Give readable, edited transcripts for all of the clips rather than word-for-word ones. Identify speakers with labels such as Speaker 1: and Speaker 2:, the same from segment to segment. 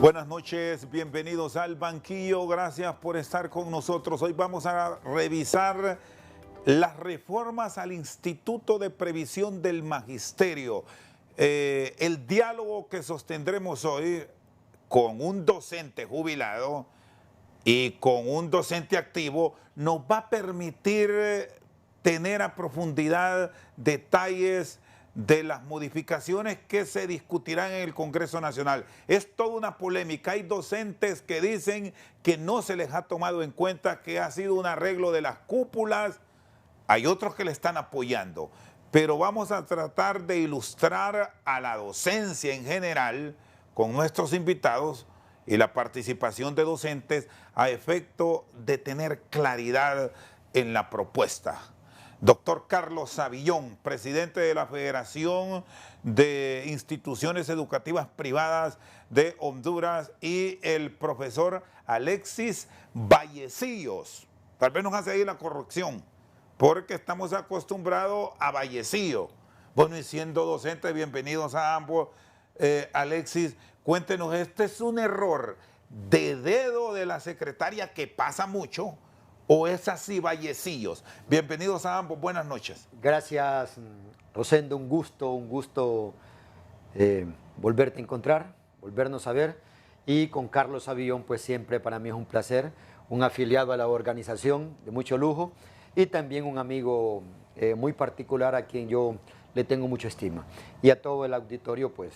Speaker 1: Buenas noches, bienvenidos al banquillo, gracias por estar con nosotros. Hoy vamos a revisar las reformas al Instituto de Previsión del Magisterio. El diálogo que sostendremos hoy con un docente jubilado y con un docente activo nos va a permitir tener a profundidad detalles de las modificaciones que se discutirán en el Congreso Nacional. Es toda una polémica. Hay docentes que dicen que no se les ha tomado en cuenta, que ha sido un arreglo de las cúpulas. Hay otros que le están apoyando. Pero vamos a tratar de ilustrar a la docencia en general con nuestros invitados y la participación de docentes a efecto de tener claridad en la propuesta. Doctor Carlos Savillón, presidente de la Federación de Instituciones Educativas Privadas de Honduras, y el profesor Alexis Vallecillos. Tal vez nos hace ahí la corrección, porque estamos acostumbrados a Vallecillo. Bueno, y siendo docentes, bienvenidos a ambos. Alexis, cuéntenos, ¿este es un error de dedo de la secretaria que pasa mucho, o es así Vallecillos? Bienvenidos a ambos, buenas noches.
Speaker 2: Gracias, Rosendo, un gusto volverte a encontrar, volvernos a ver. Y con Carlos Savillón, pues siempre para mí es un placer, un afiliado a la organización de mucho lujo y también un amigo muy particular a quien yo le tengo mucha estima. Y a todo el auditorio, pues,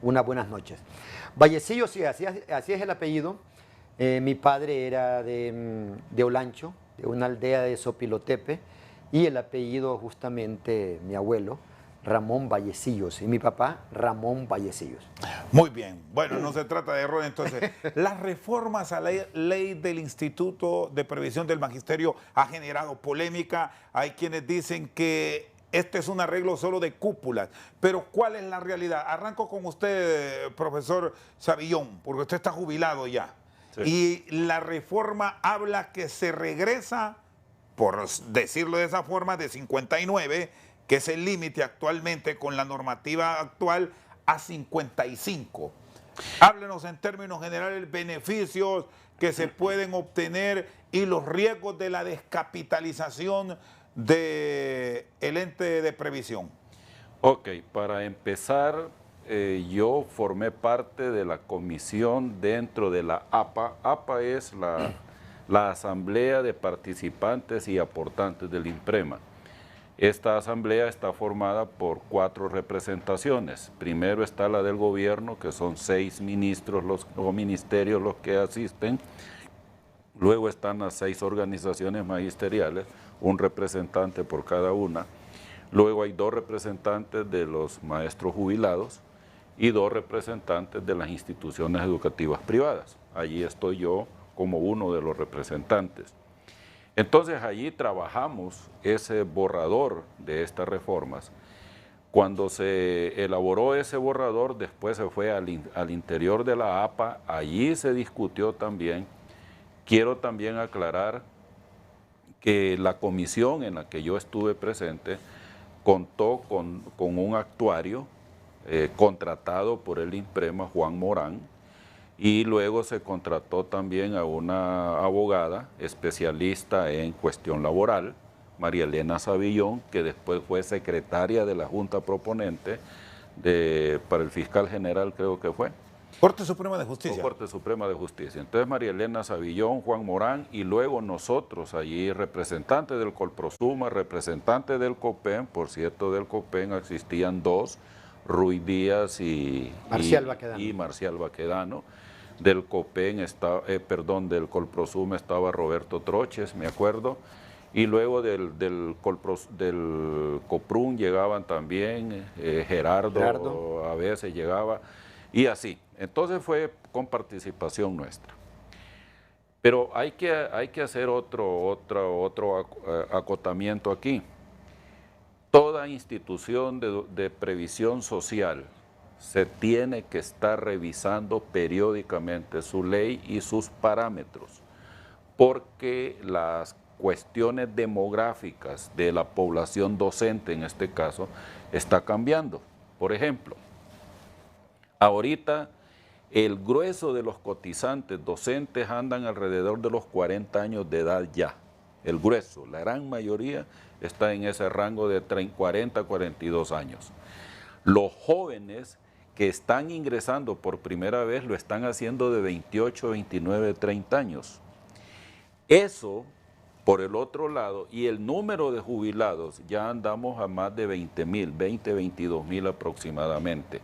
Speaker 2: unas buenas noches. Vallecillos, sí, así es el apellido. Mi padre era de Olancho, de una aldea de Sopilotepe, y el apellido justamente mi abuelo, Ramón Vallecillos, y mi papá, Ramón Vallecillos.
Speaker 1: Muy bien, bueno, no se trata de error entonces. Las reformas a la ley del Instituto de Previsión del Magisterio ha generado polémica. Hay quienes dicen que este es un arreglo solo de cúpulas, pero ¿cuál es la realidad? Arranco con usted, profesor Savillón, porque usted está jubilado ya. Sí. Y la reforma habla que se regresa, por decirlo de esa forma, de 59, que es el límite actualmente con la normativa actual, a 55. Háblenos en términos generales beneficios que se pueden obtener y los riesgos de la descapitalización del ente de previsión.
Speaker 3: Ok, para empezar, yo formé parte de la comisión dentro de la APA. APA es la Asamblea de Participantes y Aportantes del INPREMA. Esta asamblea está formada por 4 representaciones. Primero está la del gobierno, que son 6 ministros o ministerios los que asisten. Luego están las 6 organizaciones magisteriales, un representante por cada una. Luego hay 2 representantes de los maestros jubilados y 2 representantes de las instituciones educativas privadas. Allí estoy yo como uno de los representantes. Entonces allí trabajamos ese borrador de estas reformas. Cuando se elaboró ese borrador, después se fue al interior de la APA, allí se discutió también. Quiero también aclarar que la comisión en la que yo estuve presente contó con un actuario contratado por el INPREMA, Juan Morán, y luego se contrató también a una abogada especialista en cuestión laboral, María Elena Savillón, que después fue secretaria de la Junta Proponente para el fiscal general, creo que fue.
Speaker 1: Corte Suprema de Justicia.
Speaker 3: Corte Suprema de Justicia. Entonces María Elena Savillón, Juan Morán y luego nosotros allí, representantes del Colprosuma, representantes del COPEN. Por cierto, del COPEN existían 2, Ruiz Díaz y Marcial Baquedano. Del COPEN, del Colprosuma estaba Roberto Troches, me acuerdo. Y luego del COPRUN llegaban también Gerardo, a veces llegaba, y así. Entonces fue con participación nuestra. Pero hay que hacer otro acotamiento aquí. Toda institución de previsión social se tiene que estar revisando periódicamente su ley y sus parámetros, porque las cuestiones demográficas de la población docente, en este caso, está cambiando. Por ejemplo, ahorita el grueso de los cotizantes docentes andan alrededor de los 40 años de edad ya. El grueso, la gran mayoría está en ese rango de 40 a 42 años. Los jóvenes que están ingresando por primera vez lo están haciendo de 28, 29, 30 años. Eso, por el otro lado, y el número de jubilados, ya andamos a más de 20,000, 22,000 aproximadamente.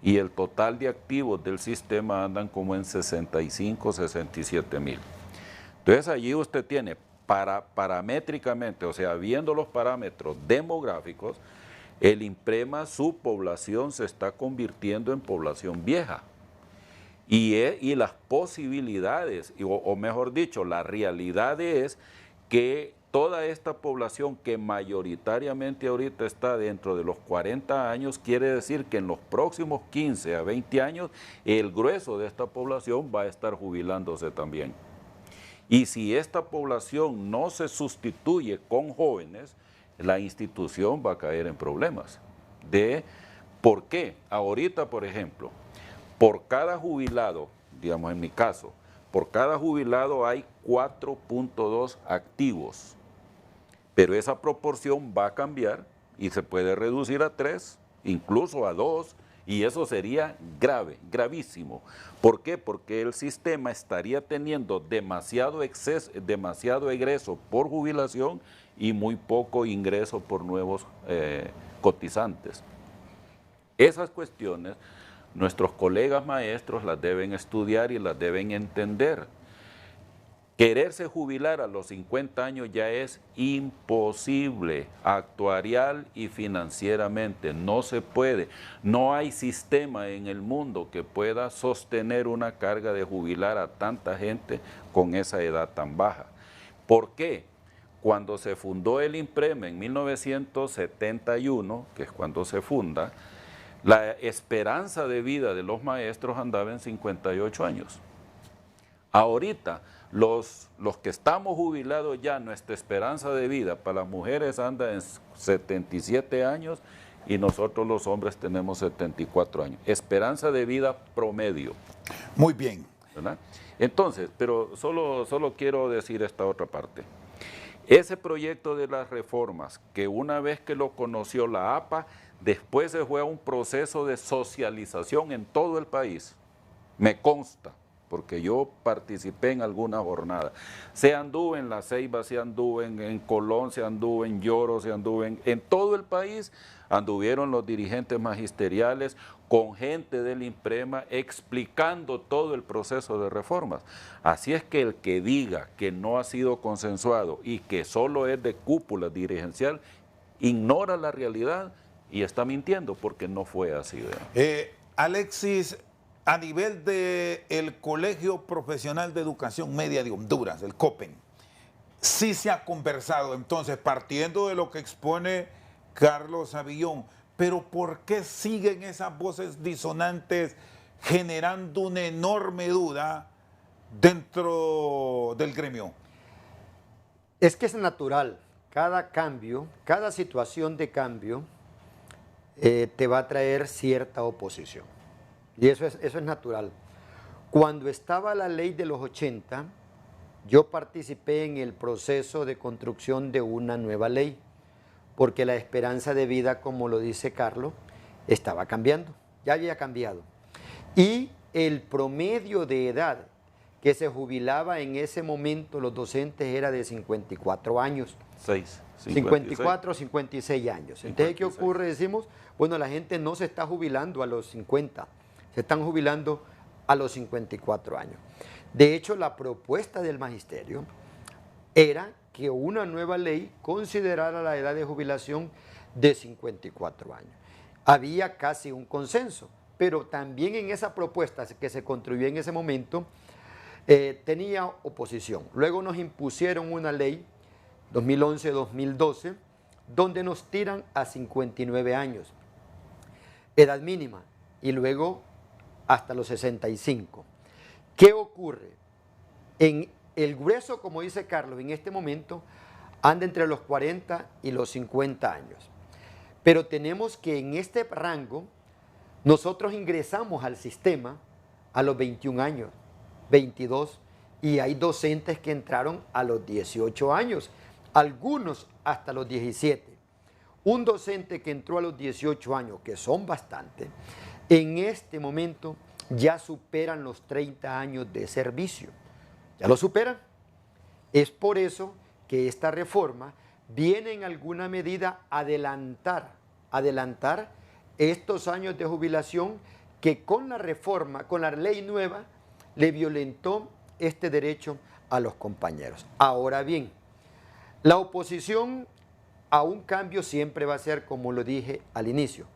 Speaker 3: Y el total de activos del sistema andan como en 65, 67,000. Entonces allí usted tiene paramétricamente, o sea, viendo los parámetros demográficos, el INPREMA, su población se está convirtiendo en población vieja. Y las posibilidades, o mejor dicho, la realidad es que toda esta población que mayoritariamente ahorita está dentro de los 40 años, quiere decir que en los próximos 15 a 20 años, el grueso de esta población va a estar jubilándose también. Y si esta población no se sustituye con jóvenes, la institución va a caer en problemas. ¿Por qué? Ahorita, por ejemplo, por cada jubilado, digamos en mi caso, por cada jubilado hay 4.2 activos, pero esa proporción va a cambiar y se puede reducir a 3, incluso a 2, y eso sería grave, gravísimo. ¿Por qué? Porque el sistema estaría teniendo demasiado egreso por jubilación y muy poco ingreso por nuevos cotizantes. Esas cuestiones nuestros colegas maestros las deben estudiar y las deben entender. Quererse jubilar a los 50 años ya es imposible, actuarial y financieramente, no se puede. No hay sistema en el mundo que pueda sostener una carga de jubilar a tanta gente con esa edad tan baja. ¿Por qué? Cuando se fundó el INPREMA en 1971, que es cuando se funda, la esperanza de vida de los maestros andaba en 58 años. Ahorita, los que estamos jubilados ya, nuestra esperanza de vida para las mujeres anda en 77 años y nosotros los hombres tenemos 74 años. Esperanza de vida promedio.
Speaker 1: Muy bien.
Speaker 3: ¿Verdad? Entonces, pero solo quiero decir esta otra parte. Ese proyecto de las reformas, que una vez que lo conoció la APA, después se fue a un proceso de socialización en todo el país. Me consta, porque yo participé en alguna jornada. Se anduvo en La Ceiba, se anduvo en Colón, se anduvo en Lloro, se anduvo en todo el país. Anduvieron los dirigentes magisteriales con gente del INPREMA explicando todo el proceso de reformas. Así es que el que diga que no ha sido consensuado y que solo es de cúpula dirigencial, ignora la realidad y está mintiendo porque no fue así.
Speaker 1: Alexis, a nivel del Colegio Profesional de Educación Media de Honduras, el COPEN, sí se ha conversado entonces, partiendo de lo que expone Carlos Avillón, pero ¿por qué siguen esas voces disonantes generando una enorme duda dentro del gremio?
Speaker 2: Es que es natural, cada cambio, cada situación de cambio te va a traer cierta oposición. Y eso es natural. Cuando estaba la ley de los 80, yo participé en el proceso de construcción de una nueva ley, porque la esperanza de vida, como lo dice Carlos, estaba cambiando, ya había cambiado. Y el promedio de edad que se jubilaba en ese momento los docentes era de 54 años. 54, 56 años. Entonces, ¿qué ocurre? Decimos, bueno, la gente no se está jubilando a los 50, se están jubilando a los 54 años. De hecho, la propuesta del magisterio era que una nueva ley considerara la edad de jubilación de 54 años. Había casi un consenso, pero también en esa propuesta que se construyó en ese momento tenía oposición. Luego nos impusieron una ley 2011-2012 donde nos tiran a 59 años, edad mínima, y luego hasta los 65. ¿Qué ocurre? En el grueso, como dice Carlos, en este momento anda entre los 40 y los 50 años. Pero tenemos que en este rango nosotros ingresamos al sistema a los 21 años, 22, y hay docentes que entraron a los 18 años, algunos hasta los 17. Un docente que entró a los 18 años, que son bastantes, en este momento ya superan los 30 años de servicio. ¿Ya lo superan? Es por eso que esta reforma viene en alguna medida a adelantar estos años de jubilación que con la reforma, con la ley nueva, le violentó este derecho a los compañeros. Ahora bien, la oposición a un cambio siempre va a ser como lo dije al inicio,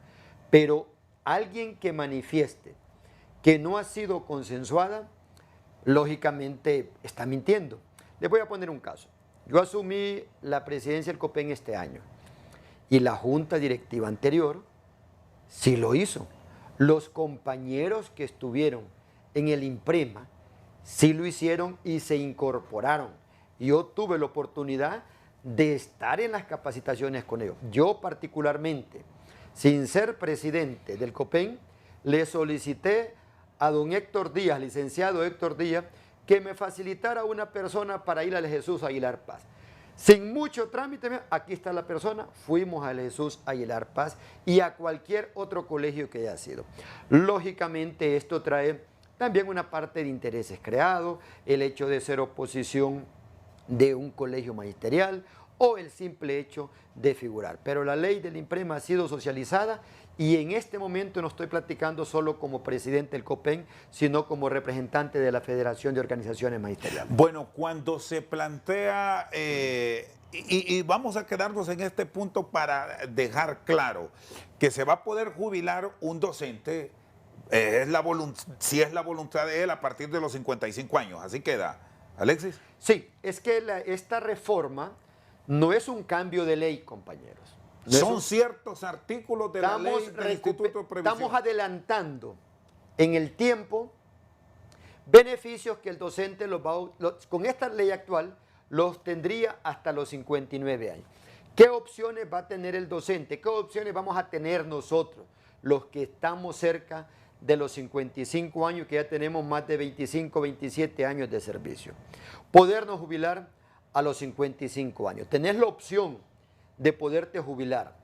Speaker 2: pero alguien que manifieste que no ha sido consensuada, lógicamente está mintiendo. Les voy a poner un caso. Yo asumí la presidencia del COPEN este año y la junta directiva anterior sí lo hizo. Los compañeros que estuvieron en el INPREMA sí lo hicieron y se incorporaron. Yo tuve la oportunidad de estar en las capacitaciones con ellos. Yo particularmente, sin ser presidente del COPEN, le solicité a don Héctor Díaz, licenciado Héctor Díaz, que me facilitara una persona para ir al Jesús Aguilar Paz. Sin mucho trámite, aquí está la persona, fuimos al Jesús Aguilar Paz y a cualquier otro colegio que haya sido. Lógicamente esto trae también una parte de intereses creados, el hecho de ser oposición de un colegio magisterial o el simple hecho de figurar. Pero la ley del INPREMA ha sido socializada y en este momento no estoy platicando solo como presidente del COPEN, sino como representante de la Federación de Organizaciones Magisteriales.
Speaker 1: Bueno, cuando se plantea, y vamos a quedarnos en este punto para dejar claro que se va a poder jubilar un docente, si es la voluntad de él a partir de los 55 años, así queda. Alexis.
Speaker 2: Sí, es que esta reforma no es un cambio de ley, compañeros. No
Speaker 1: Son ciertos artículos de la ley del Instituto de Previsión.
Speaker 2: Estamos adelantando en el tiempo beneficios que el docente con esta ley actual los tendría hasta los 59 años. ¿Qué opciones va a tener el docente? ¿Qué opciones vamos a tener nosotros, los que estamos cerca de los 55 años, que ya tenemos más de 25, 27 años de servicio? Podernos jubilar a los 55 años. Tenés la opción de poderte jubilar.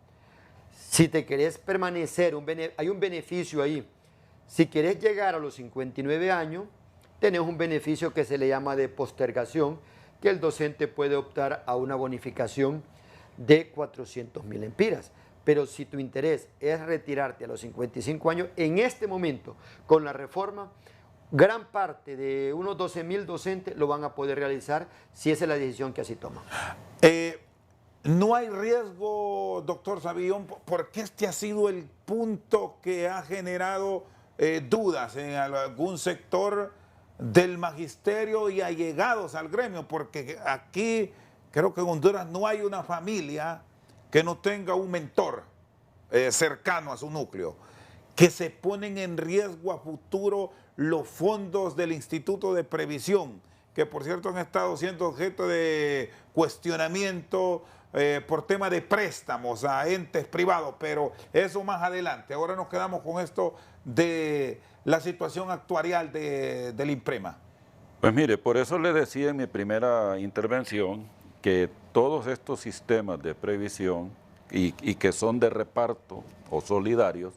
Speaker 2: Si te querés permanecer, hay un beneficio ahí. Si querés llegar a los 59 años, tenés un beneficio que se le llama de postergación, que el docente puede optar a una bonificación de 400.000 empiras. Pero si tu interés es retirarte a los 55 años, en este momento, con la reforma, gran parte de unos 12.000 docentes lo van a poder realizar si esa es la decisión que así toman.
Speaker 1: No hay riesgo, doctor Savillón, porque este ha sido el punto que ha generado dudas en algún sector del magisterio y allegados al gremio, porque aquí creo que en Honduras no hay una familia que no tenga un mentor cercano a su núcleo, que se ponen en riesgo a futuro los fondos del Instituto de Previsión, que por cierto han estado siendo objeto de cuestionamiento por tema de préstamos a entes privados, pero eso más adelante. Ahora nos quedamos con esto de la situación actuarial del INPREMA.
Speaker 3: Pues mire, por eso le decía en mi primera intervención que todos estos sistemas de previsión y que son de reparto o solidarios,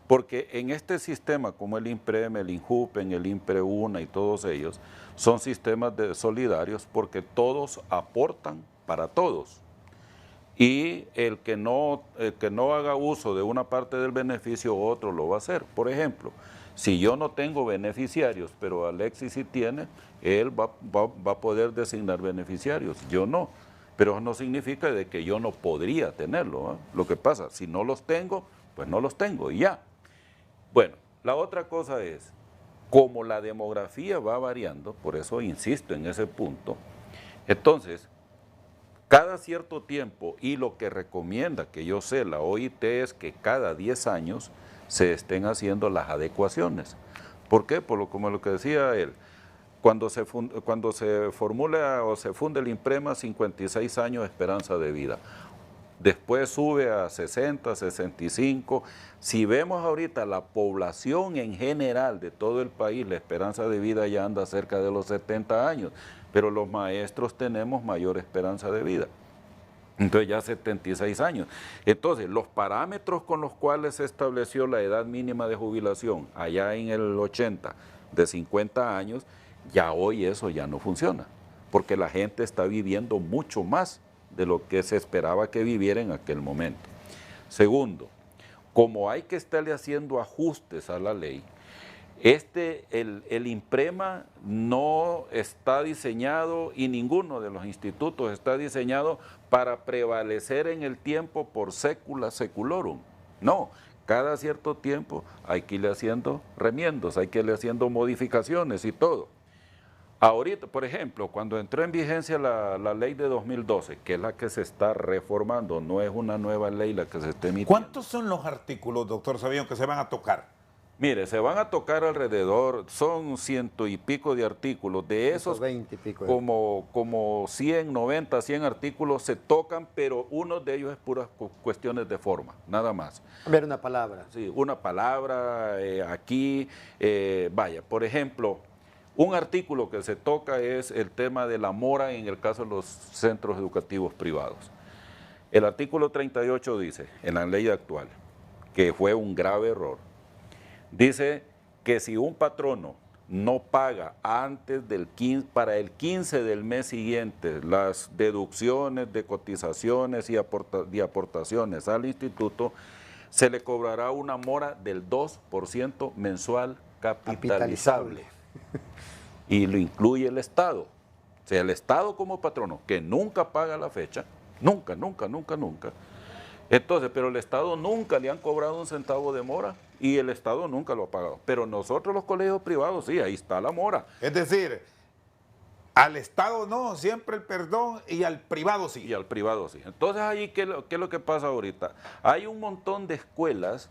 Speaker 3: porque en este sistema como el INPREM, el INJUPEN, el INPREUNA y todos ellos, son sistemas solidarios porque todos aportan para todos. Y el que no haga uso de una parte del beneficio, otro lo va a hacer. Por ejemplo, si yo no tengo beneficiarios, pero Alexis sí tiene, él va a poder designar beneficiarios, yo no. Pero eso no significa de que yo no podría tenerlo, ¿eh? Lo que pasa, si no los tengo, pues no los tengo y ya. Bueno, la otra cosa es, como la demografía va variando, por eso insisto en ese punto, entonces, cada cierto tiempo, y lo que recomienda, que yo sé, la OIT es que cada 10 años se estén haciendo las adecuaciones. ¿Por qué? Como lo que decía él, cuando se formula o se funde el INPREMA, 56 años de esperanza de vida. después sube a 60, 65. Si vemos ahorita la población en general de todo el país, la esperanza de vida ya anda cerca de los 70 años, pero los maestros tenemos mayor esperanza de vida. Entonces ya 76 años. Entonces, los parámetros con los cuales se estableció la edad mínima de jubilación allá en el 80 de 50 años, ya hoy eso ya no funciona, porque la gente está viviendo mucho más de lo que se esperaba que viviera en aquel momento. Segundo, como hay que estarle haciendo ajustes a la ley, el INPREMA no está diseñado y ninguno de los institutos está diseñado para prevalecer en el tiempo por sécula seculorum. No, cada cierto tiempo hay que irle haciendo remiendos, hay que irle haciendo modificaciones y todo. Ahorita, por ejemplo, cuando entró en vigencia la ley de 2012, que es la que se está reformando, no es una nueva ley la que se está emitiendo.
Speaker 1: ¿Cuántos son los artículos, doctor Sabión, que se van a tocar?
Speaker 3: Mire, se van a tocar alrededor, son 100 y pico de artículos, de esos
Speaker 2: 120 y pico.
Speaker 3: como 100, 90, 100 artículos se tocan, pero uno de ellos es puras cuestiones de forma, nada más.
Speaker 2: Ver una palabra.
Speaker 3: Sí, una palabra aquí, vaya, por ejemplo, un artículo que se toca es el tema de la mora en el caso de los centros educativos privados. El artículo 38 dice, en la ley actual, que fue un grave error, dice que si un patrono no paga antes del 15, para el 15 del mes siguiente las deducciones de cotizaciones y aportaciones al instituto, se le cobrará una mora del 2% mensual capitalizable. Y lo incluye el Estado. O sea, el Estado como patrono, que nunca paga la fecha, nunca. Entonces, pero el Estado nunca le han cobrado un centavo de mora y el Estado nunca lo ha pagado. Pero nosotros los colegios privados, sí, ahí está la mora.
Speaker 1: Es decir, al Estado no, siempre el perdón, y al privado sí.
Speaker 3: Y al privado sí. Entonces, ahí, ¿qué es lo que pasa ahorita? Hay un montón de escuelas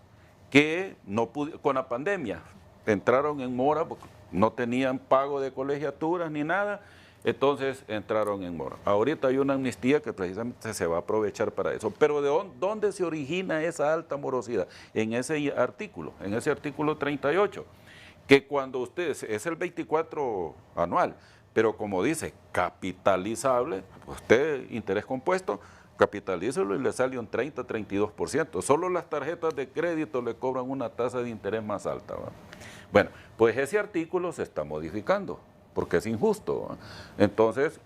Speaker 3: que no con la pandemia entraron en mora porque no tenían pago de colegiaturas ni nada. Entonces entraron en mora. Ahorita hay una amnistía que precisamente se va a aprovechar para eso. Pero ¿de dónde se origina esa alta morosidad? En ese artículo 38, que cuando usted, es el 24 anual, pero como dice, capitalizable, usted, interés compuesto, capitalícelo y le sale un 30, 32%. Solo las tarjetas de crédito le cobran una tasa de interés más alta, ¿verdad? Bueno, pues ese artículo se está modificando, porque es injusto, ¿verdad? Entonces,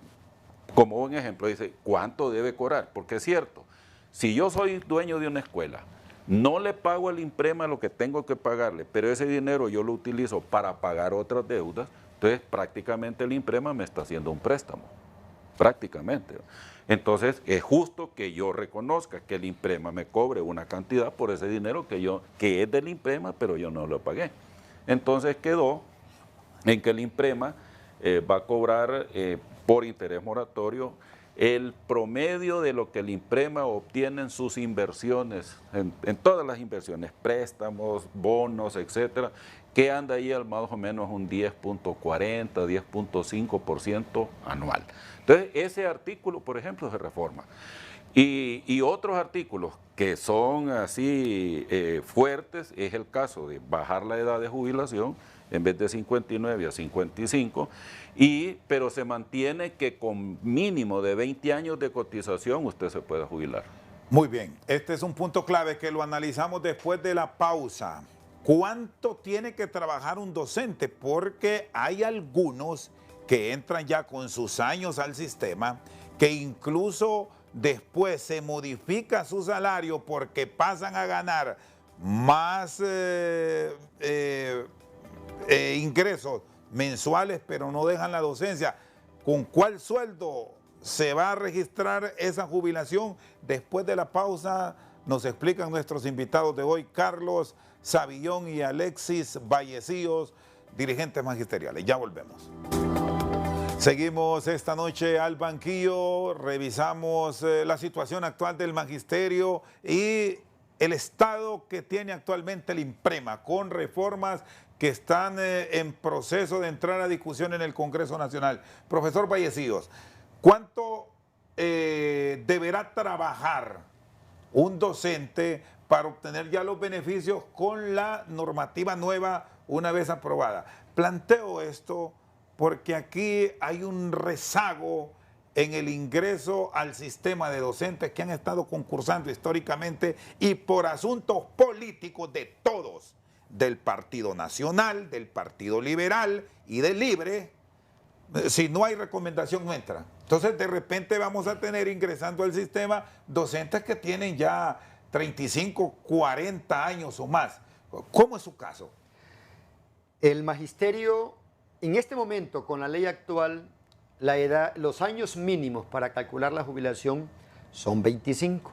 Speaker 3: como un ejemplo, dice, ¿cuánto debe cobrar? Porque es cierto, si yo soy dueño de una escuela, no le pago al INPREMA lo que tengo que pagarle, pero ese dinero yo lo utilizo para pagar otras deudas, entonces prácticamente el INPREMA me está haciendo un préstamo, prácticamente. Entonces es justo que yo reconozca que el INPREMA me cobre una cantidad por ese dinero que es del INPREMA, pero yo no lo pagué. Entonces quedó en que el INPREMA va a cobrar por interés moratorio el promedio de lo que el INPREMA obtiene en sus inversiones, en todas las inversiones, préstamos, bonos, etcétera, que anda ahí al más o menos un 10.40, 10.5% anual. Entonces, ese artículo, por ejemplo, se reforma. Y otros artículos que son así fuertes, es el caso de bajar la edad de jubilación, en vez de 59 a 55, pero se mantiene que con mínimo de 20 años de cotización usted se puede jubilar.
Speaker 1: Muy bien, este es un punto clave que lo analizamos después de la pausa. ¿Cuánto tiene que trabajar un docente? Porque hay algunos que entran ya con sus años al sistema, que incluso después se modifica su salario porque pasan a ganar más ingresos mensuales, pero no dejan la docencia. ¿Con cuál sueldo se va a registrar esa jubilación? Después de la pausa nos explican nuestros invitados de hoy, Carlos Savillón y Alexis Vallecillos, dirigentes magisteriales. Ya volvemos. Seguimos esta noche al banquillo, revisamos la situación actual del magisterio y el estado que tiene actualmente el INPREMA, con reformas que están en proceso de entrar a discusión en el Congreso Nacional. Profesor Vallecillos, ¿cuánto deberá trabajar un docente para obtener ya los beneficios con la normativa nueva una vez aprobada. Planteo esto porque aquí hay un rezago en el ingreso al sistema de docentes que han estado concursando históricamente y por asuntos políticos de todos, del Partido Nacional, del Partido Liberal y del Libre. Si no hay recomendación, no entra. Entonces, de repente vamos a tener ingresando al sistema docentes que tienen ya 35, 40 años o más. ¿Cómo es su caso?
Speaker 2: El magisterio, en este momento, con la ley actual, la edad, los años mínimos para calcular la jubilación son 25.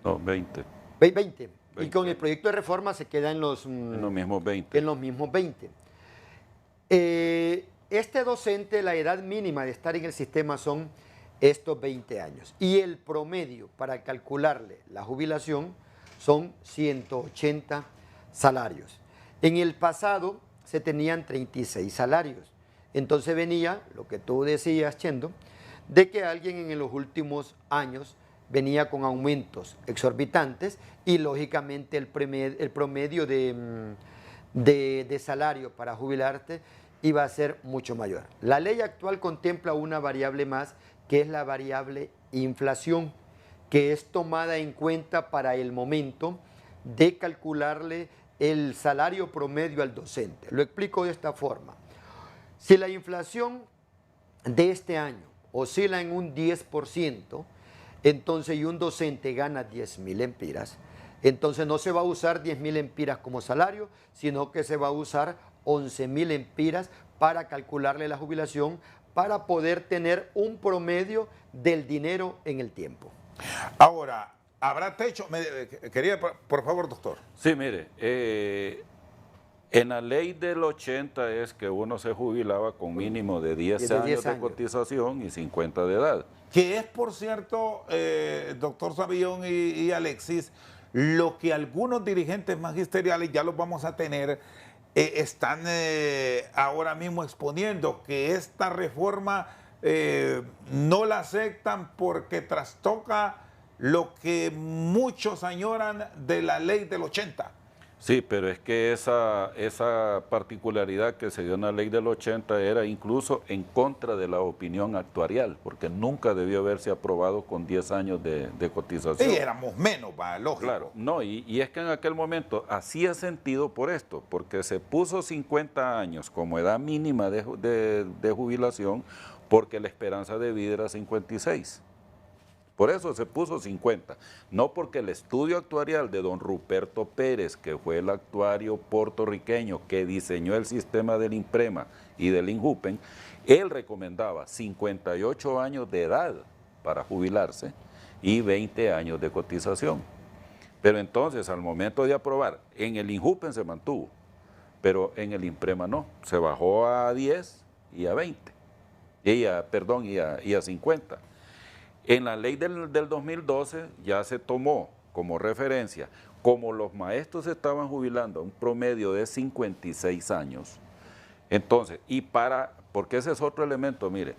Speaker 3: No, 20.
Speaker 2: 20. Y con el proyecto de reforma se queda en los
Speaker 3: mismos 20.
Speaker 2: En los mismos 20. Este docente, la edad mínima de estar en el sistema son estos 20 años. Y el promedio para calcularle la jubilación son 180 salarios. En el pasado se tenían 36 salarios. Entonces venía, lo que tú decías, Chendo, de que alguien en los últimos años venía con aumentos exorbitantes y lógicamente el promedio de salario para jubilarte iba a ser mucho mayor. La ley actual contempla una variable más, que es la variable inflación, que es tomada en cuenta para el momento de calcularle el salario promedio al docente. Lo explico de esta forma. Si la inflación de este año oscila en un 10%, entonces y un docente gana 10.000 empiras, entonces no se va a usar 10.000 empiras como salario, sino que se va a usar 11.000 empiras para calcularle la jubilación, para poder tener un promedio del dinero en el tiempo.
Speaker 1: Ahora, ¿habrá techo? Quería, por favor, doctor.
Speaker 3: Sí, mire, en la ley del 80 es que uno se jubilaba con mínimo de 10 años de cotización y 50 de edad.
Speaker 1: Que es, por cierto, doctor Savillón y Alexis, lo que algunos dirigentes magisteriales, ya los vamos a tener, están ahora mismo exponiendo, que esta reforma no la aceptan porque trastoca lo que muchos añoran de la ley del 80.
Speaker 3: Sí, pero es que esa particularidad que se dio en la ley del 80 era incluso en contra de la opinión actuarial, porque nunca debió haberse aprobado con 10 años de cotización.
Speaker 1: Sí, éramos menos, va, lógico.
Speaker 3: Claro, no, y es que en aquel momento hacía sentido por esto, porque se puso 50 años como edad mínima de jubilación, porque la esperanza de vida era 56. Por eso se puso 50, no porque el estudio actuarial de don Ruperto Pérez, que fue el actuario puertorriqueño que diseñó el sistema del INPREMA y del INJUPEN, él recomendaba 58 años de edad para jubilarse y 20 años de cotización. Pero entonces, al momento de aprobar, en el INJUPEN se mantuvo, pero en el INPREMA no, se bajó a 10 y a 20, y a 50. En la ley del 2012 ya se tomó como referencia, como los maestros estaban jubilando a un promedio de 56 años, entonces, porque ese es otro elemento, mire,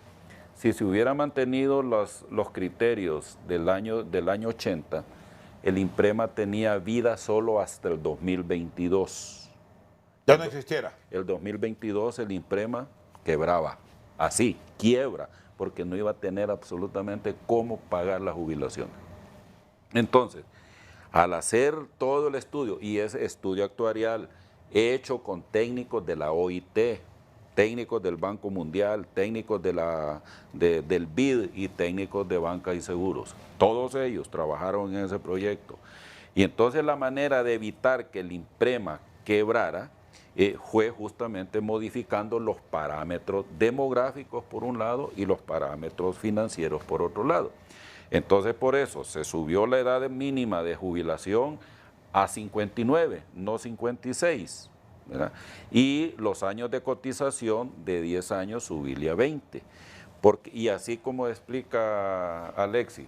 Speaker 3: si se hubieran mantenido los criterios del año 80, el INPREMA tenía vida solo hasta el 2022.
Speaker 1: Ya no existiera.
Speaker 3: El 2022 el INPREMA quebraba, así, quiebra, porque no iba a tener absolutamente cómo pagar la jubilación. Entonces, al hacer todo el estudio, y ese estudio actuarial hecho con técnicos de la OIT, técnicos del Banco Mundial, técnicos del BID y técnicos de banca y seguros, todos ellos trabajaron en ese proyecto. Y entonces la manera de evitar que el INPREMA quebrara fue justamente modificando los parámetros demográficos por un lado y los parámetros financieros por otro lado. Entonces por eso se subió la edad mínima de jubilación a 59, no 56, ¿verdad? Y los años de cotización de 10 años subirle a 20. Y así como explica Alexis,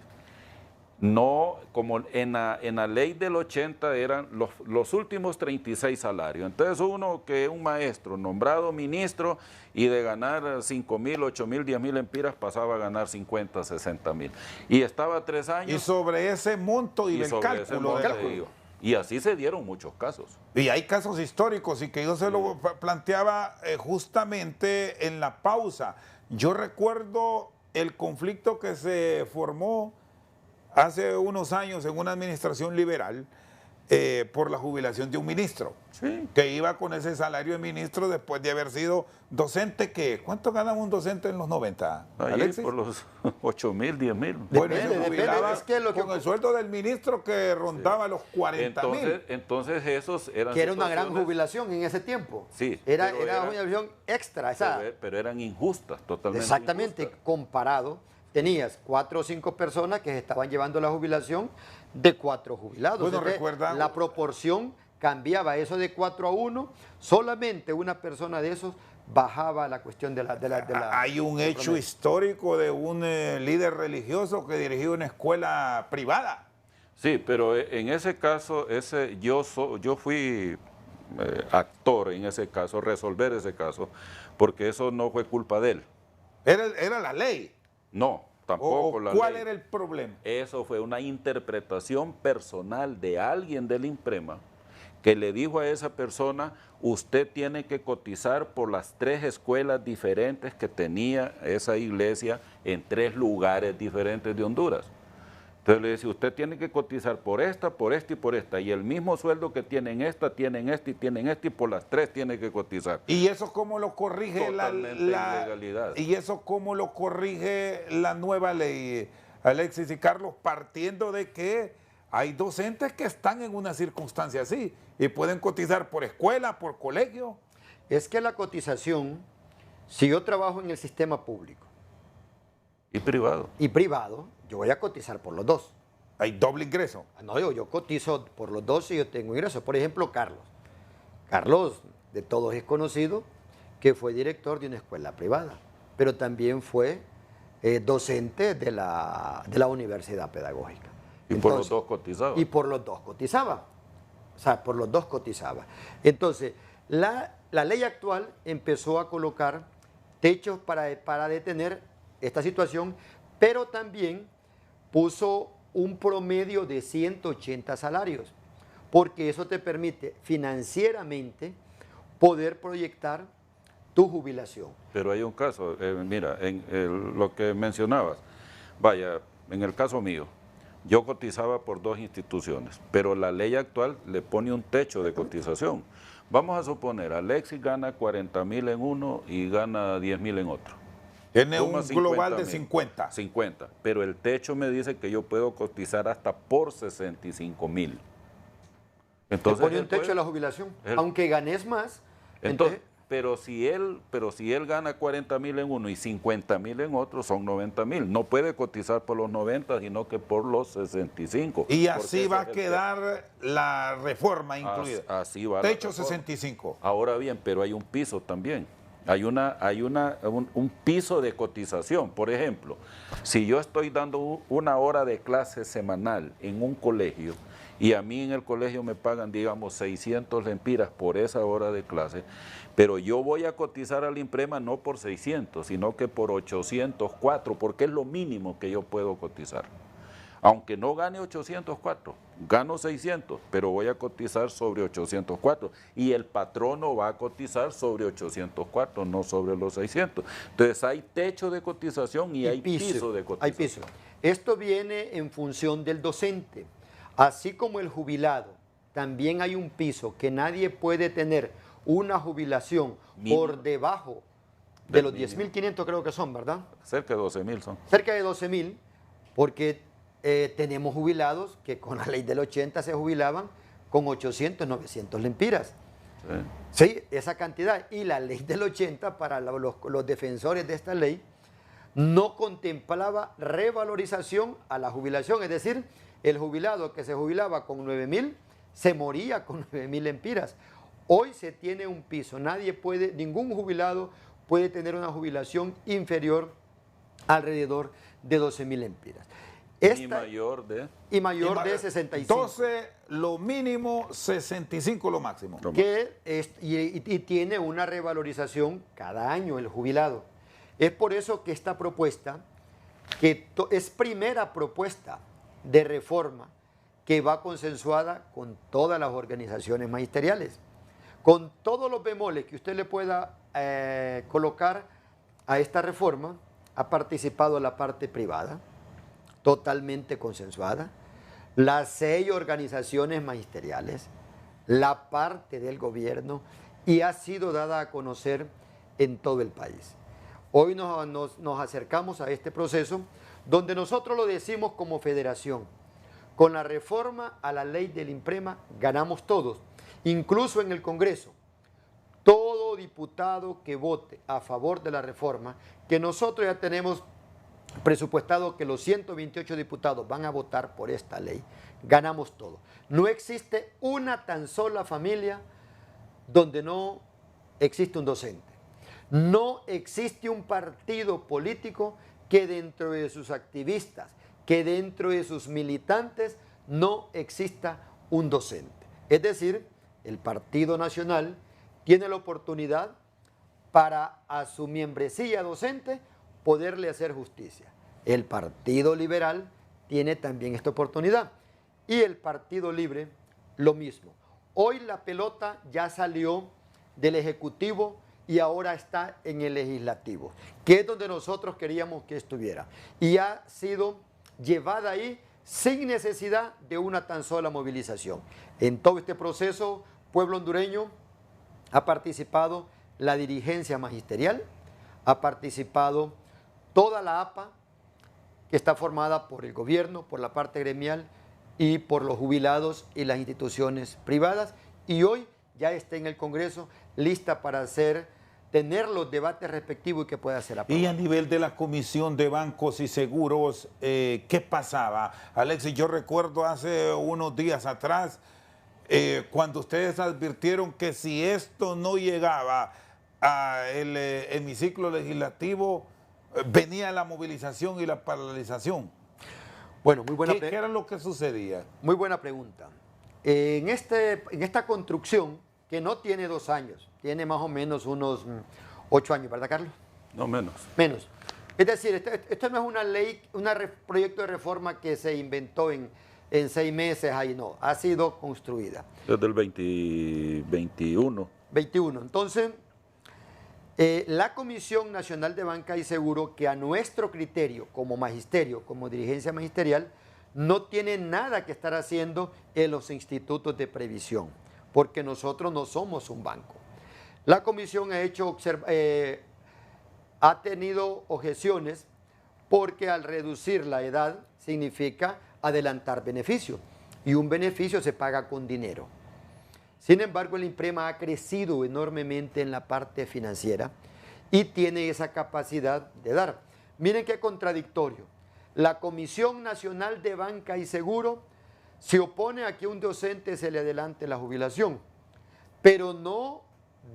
Speaker 3: No, como en la ley del 80 eran los últimos 36 salarios. Entonces uno que es un maestro nombrado ministro y de ganar 5.000, 8.000, 10.000 empiras pasaba a ganar 50, 60.000. Y estaba 3 años.
Speaker 1: Y sobre ese monto y el
Speaker 3: sobre ese
Speaker 1: cálculo.
Speaker 3: monto iba. Y así se dieron muchos casos.
Speaker 1: Y hay casos históricos y que yo se lo planteaba justamente en la pausa. Yo recuerdo el conflicto que se formó hace unos años en una administración liberal por la jubilación de un ministro, que iba con ese salario de ministro después de haber sido docente. ¿Cuánto ganaba un docente en los 90?
Speaker 3: Ahí
Speaker 1: Alexis,
Speaker 3: por los 8.000, 10.000.
Speaker 1: bueno,
Speaker 2: Depende,
Speaker 1: se jubilaba
Speaker 2: es que lo que
Speaker 1: con el sueldo del ministro que rondaba los 40.000.
Speaker 3: Entonces esos eran
Speaker 2: Que era una gran
Speaker 3: situaciones-
Speaker 2: jubilación en ese tiempo.
Speaker 3: Sí,
Speaker 2: Era
Speaker 3: pero
Speaker 2: una jubilación extra. Esa,
Speaker 3: pero eran injustas, totalmente
Speaker 2: exactamente,
Speaker 3: injustas.
Speaker 2: comparado, tenías 4 o 5 personas que se estaban llevando la jubilación de 4 jubilados.
Speaker 1: Bueno,
Speaker 2: Entonces,
Speaker 1: recuerda-
Speaker 2: la proporción cambiaba, eso de 4 a 1, solamente una persona de esos bajaba la cuestión de la
Speaker 1: Hay un
Speaker 2: del
Speaker 1: hecho
Speaker 2: promedio.
Speaker 1: histórico de un líder religioso que dirigía una escuela privada.
Speaker 3: Sí, pero en ese caso, yo fui actor en ese caso, resolver ese caso, porque eso no fue culpa de él.
Speaker 1: Era la ley.
Speaker 3: No, tampoco
Speaker 1: ¿O
Speaker 3: la
Speaker 1: cuál
Speaker 3: ley.
Speaker 1: era el problema?
Speaker 3: Eso fue una interpretación personal de alguien del IMPREMA que le dijo a esa persona: usted tiene que cotizar por las 3 escuelas diferentes que tenía esa iglesia en 3 lugares diferentes de Honduras. Entonces le decía: usted tiene que cotizar por esta y por esta, y el mismo sueldo que tienen esta, tienen este y tienen este, y por las 3 tiene que cotizar.
Speaker 1: ¿Y eso cómo lo corrige
Speaker 3: Totalmente ilegalidad.
Speaker 1: ¿Y eso cómo lo corrige la nueva ley, Alexis y Carlos, partiendo de que hay docentes que están en una circunstancia así y pueden cotizar por escuela, por colegio?
Speaker 2: Es que la cotización, si yo trabajo en el sistema público
Speaker 3: Y privado.
Speaker 2: y privado, yo voy a cotizar por los dos.
Speaker 1: Hay doble ingreso.
Speaker 2: No, yo cotizo por los dos y yo tengo ingresos. Por ejemplo, Carlos. Carlos, de todos es conocido que fue director de una escuela privada, pero también fue docente de la universidad pedagógica.
Speaker 3: Y por los dos cotizaba.
Speaker 2: Y por los dos cotizaba. O sea, por los dos cotizaba. Entonces, la ley actual empezó a colocar techos para detener esta situación, pero también puso un promedio de 180 salarios, porque eso te permite financieramente poder proyectar tu jubilación.
Speaker 3: Pero hay un caso, mira, lo que mencionabas, vaya, en el caso mío, yo cotizaba por 2 instituciones, pero la ley actual le pone un techo de cotización. Vamos a suponer, Alexis gana 40.000 en uno y gana 10.000 en otro.
Speaker 1: Tiene
Speaker 3: Suma
Speaker 1: un global de
Speaker 3: 50.000. 50, pero el techo me dice que yo puedo cotizar hasta por 65.000.
Speaker 2: Te
Speaker 3: Entonces,
Speaker 2: pone un
Speaker 3: él
Speaker 2: techo
Speaker 3: puede-
Speaker 2: de la jubilación,
Speaker 3: él-
Speaker 2: aunque ganes más.
Speaker 3: Entonces, pero si él gana 40.000 en uno y 50.000 en otro, son 90.000. No puede cotizar por los 90, sino que por los 65.
Speaker 1: Y
Speaker 3: porque
Speaker 1: así
Speaker 3: ese
Speaker 1: va a
Speaker 3: es el
Speaker 1: quedar la reforma incluida.
Speaker 3: Así va la
Speaker 1: Techo
Speaker 3: reforma.
Speaker 1: 65.
Speaker 3: Ahora bien, pero hay un piso también. Hay un piso de cotización. Por ejemplo, si yo estoy dando una hora de clase semanal en un colegio y a mí en el colegio me pagan, digamos, 600 lempiras por esa hora de clase, pero yo voy a cotizar al IMPREMA no por 600, sino que por 804, porque es lo mínimo que yo puedo cotizar. Aunque no gane 804, gano 600, pero voy a cotizar sobre 804 y el patrono va a cotizar sobre 804, no sobre los 600. Entonces hay techo de cotización y hay piso de cotización.
Speaker 2: Hay piso. Esto viene en función del docente. Así como el jubilado, también hay un piso que nadie puede tener una jubilación
Speaker 3: Mínimo.
Speaker 2: por debajo de
Speaker 3: Del
Speaker 2: los
Speaker 3: mínimo.
Speaker 2: 10.500 creo que son, ¿verdad?
Speaker 3: Cerca de 12.000 son.
Speaker 2: Cerca de 12.000, porque tenemos jubilados que con la ley del 80 se jubilaban con 800, 900 lempiras. Sí, esa cantidad. Y la ley del 80 para los defensores de esta ley no contemplaba revalorización a la jubilación. Es decir, el jubilado que se jubilaba con 9.000 se moría con 9.000 lempiras. Hoy se tiene un piso. Ningún jubilado puede tener una jubilación inferior alrededor de 12.000 lempiras.
Speaker 3: Y mayor de...
Speaker 2: Y mayor de 65.
Speaker 1: 12 lo mínimo, 65 lo máximo.
Speaker 2: Y tiene una revalorización cada año el jubilado. Es por eso que esta propuesta, es primera propuesta de reforma que va consensuada con todas las organizaciones magisteriales, con todos los bemoles que usted le pueda colocar a esta reforma. Ha participado la parte privada, totalmente consensuada, las 6 organizaciones magisteriales, la parte del gobierno, y ha sido dada a conocer en todo el país. Hoy nos acercamos a este proceso donde nosotros lo decimos como federación. Con la reforma a la ley del INPREMA ganamos todos, incluso en el Congreso. Todo diputado que vote a favor de la reforma, que nosotros ya tenemos presupuestado que los 128 diputados van a votar por esta ley, ganamos todo. No existe una tan sola familia donde no existe un docente. No existe un partido político que dentro de sus activistas, que dentro de sus militantes no exista un docente. Es decir, el Partido Nacional tiene la oportunidad para a su membresía docente poderle hacer justicia. El Partido Liberal tiene también esta oportunidad y el Partido Libre lo mismo. Hoy la pelota ya salió del Ejecutivo y ahora está en el Legislativo, que es donde nosotros queríamos que estuviera. Y ha sido llevada ahí sin necesidad de una tan sola movilización. En todo este proceso, pueblo hondureño ha participado la dirigencia magisterial, ha participado toda la APA, que está formada por el gobierno, por la parte gremial y por los jubilados y las instituciones privadas, y hoy ya está en el Congreso lista para tener los debates respectivos y que pueda ser aprobado.
Speaker 1: Y a nivel de la Comisión de Bancos y Seguros, ¿qué pasaba? Alexis, yo recuerdo hace unos días atrás, cuando ustedes advirtieron que si esto no llegaba al hemiciclo legislativo, venía la movilización y la paralización.
Speaker 2: Bueno, muy buena
Speaker 1: ¿Qué era lo que sucedía?
Speaker 2: Muy buena pregunta. En esta construcción, que no tiene 2 años, tiene más o menos unos 8 años, ¿verdad, Carlos?
Speaker 3: No, menos.
Speaker 2: Menos. Es decir, esto no es una ley, un proyecto de reforma que se inventó en 6 meses, ahí no, ha sido construida.
Speaker 3: Desde el 2021.
Speaker 2: 21. Entonces, la Comisión Nacional de Banca y Seguro, que a nuestro criterio, como magisterio, como dirigencia magisterial, no tiene nada que estar haciendo en los institutos de previsión, porque nosotros no somos un banco. La comisión ha tenido objeciones porque al reducir la edad significa adelantar beneficios y un beneficio se paga con dinero. Sin embargo, el INPREMA ha crecido enormemente en la parte financiera y tiene esa capacidad de dar. Miren qué contradictorio. La Comisión Nacional de Banca y Seguro se opone a que un docente se le adelante la jubilación, pero no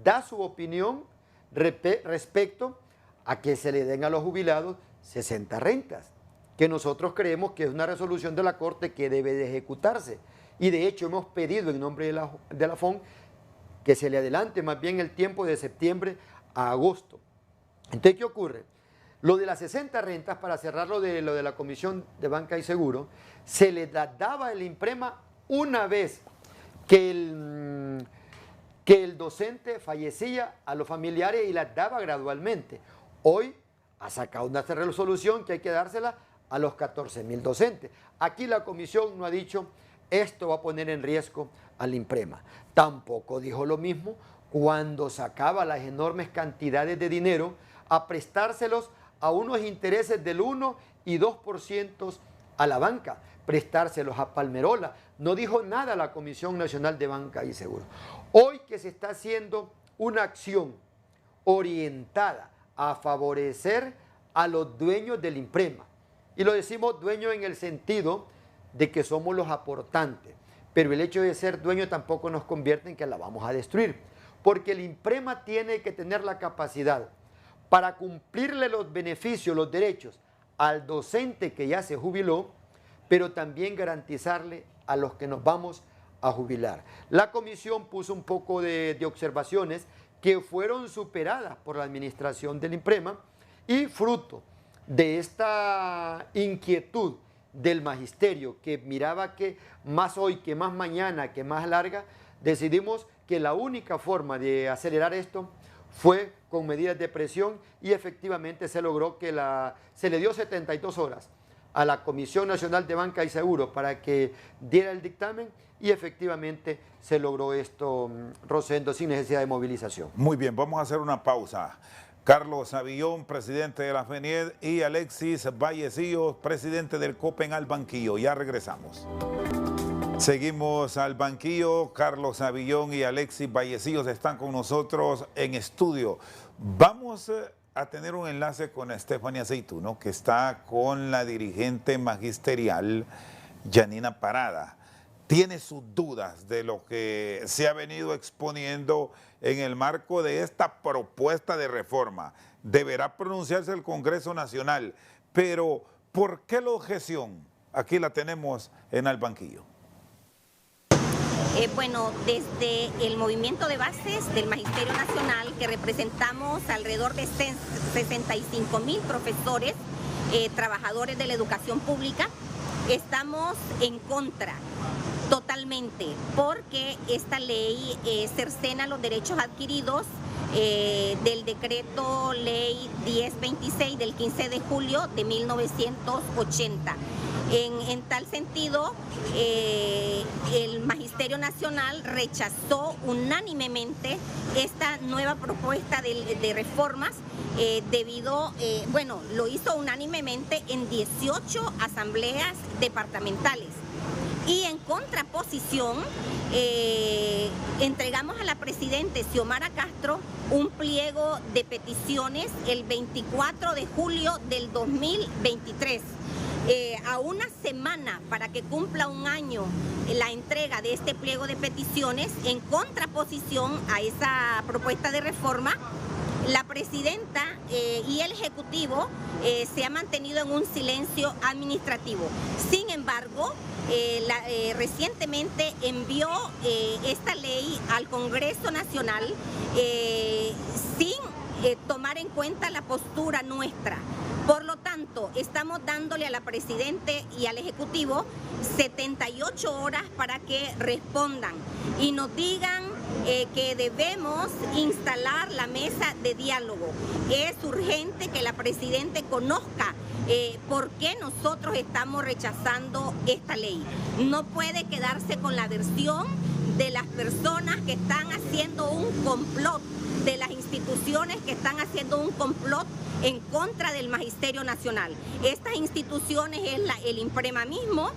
Speaker 2: da su opinión respecto a que se le den a los jubilados 60 rentas, que nosotros creemos que es una resolución de la Corte que debe de ejecutarse. Y de hecho hemos pedido en nombre de la FON que se le adelante más bien el tiempo de septiembre a agosto. Entonces, ¿qué ocurre? Lo de las 60 rentas, para cerrar lo de la Comisión de Banca y Seguro, se le daba el INPREMA una vez que el docente fallecía a los familiares y las daba gradualmente. Hoy ha sacado una resolución que hay que dársela a los 14.000 docentes. Aquí la comisión no ha dicho esto va a poner en riesgo al INPREMA. Tampoco dijo lo mismo cuando sacaba las enormes cantidades de dinero a prestárselos a unos intereses del 1 y 2% a la banca, prestárselos a Palmerola. No dijo nada la Comisión Nacional de Banca y Seguro. Hoy que se está haciendo una acción orientada a favorecer a los dueños del INPREMA, y lo decimos dueños en el sentido de que somos los aportantes, pero el hecho de ser dueño tampoco nos convierte en que la vamos a destruir, porque el INPREMA tiene que tener la capacidad para cumplirle los beneficios, los derechos al docente que ya se jubiló, pero también garantizarle a los que nos vamos a jubilar. La comisión puso un poco de observaciones que fueron superadas por la administración del INPREMA, y fruto de esta inquietud del magisterio, que miraba que más hoy, que más mañana, que más larga, decidimos que la única forma de acelerar esto fue con medidas de presión, y efectivamente se logró que se le dio 72 horas a la Comisión Nacional de Banca y Seguros para que diera el dictamen, y efectivamente se logró esto, Rosendo, sin necesidad de movilización.
Speaker 1: Muy bien, vamos a hacer una pausa. Carlos Avillón, presidente de la FENIED, y Alexis Vallecillos, presidente del COPEN, al banquillo. Ya regresamos. Seguimos al banquillo. Carlos Avillón y Alexis Vallecillos están con nosotros en estudio. Vamos a tener un enlace con Estefania Aceituno, que está con la dirigente magisterial Yanina Parada. Tiene sus dudas de lo que se ha venido exponiendo en el marco de esta propuesta de reforma. Deberá pronunciarse el Congreso Nacional, pero ¿por qué la objeción? Aquí la tenemos en el banquillo.
Speaker 4: Bueno, desde el movimiento de bases del Magisterio Nacional, que representamos alrededor de 65.000 profesores, trabajadores de la educación pública, estamos en contra totalmente, porque esta ley cercena los derechos adquiridos del decreto ley 1026 del 15 de julio de 1980. En tal sentido, el Magisterio Nacional rechazó unánimemente esta nueva propuesta de reformas debido, bueno, lo hizo unánimemente en 18 asambleas departamentales. Y en contraposición, entregamos a la presidenta Xiomara Castro un pliego de peticiones el 24 de julio del 2023. A una semana para que cumpla un año la entrega de este pliego de peticiones, en contraposición a esa propuesta de reforma, la presidenta y el Ejecutivo se ha mantenido en un silencio administrativo. Sin embargo, recientemente envió esta ley al Congreso Nacional sin tomar en cuenta la postura nuestra. Por lo tanto, estamos dándole a la Presidenta y al Ejecutivo 78 horas para que respondan y nos digan que debemos instalar la mesa de diálogo. Es urgente que la Presidenta conozca por qué nosotros estamos rechazando esta ley. No puede quedarse con la versión de las personas que están haciendo un complot, de las instituciones que están haciendo un complot en contra del Magisterio Nacional. Estas instituciones es el INPREMA mismo,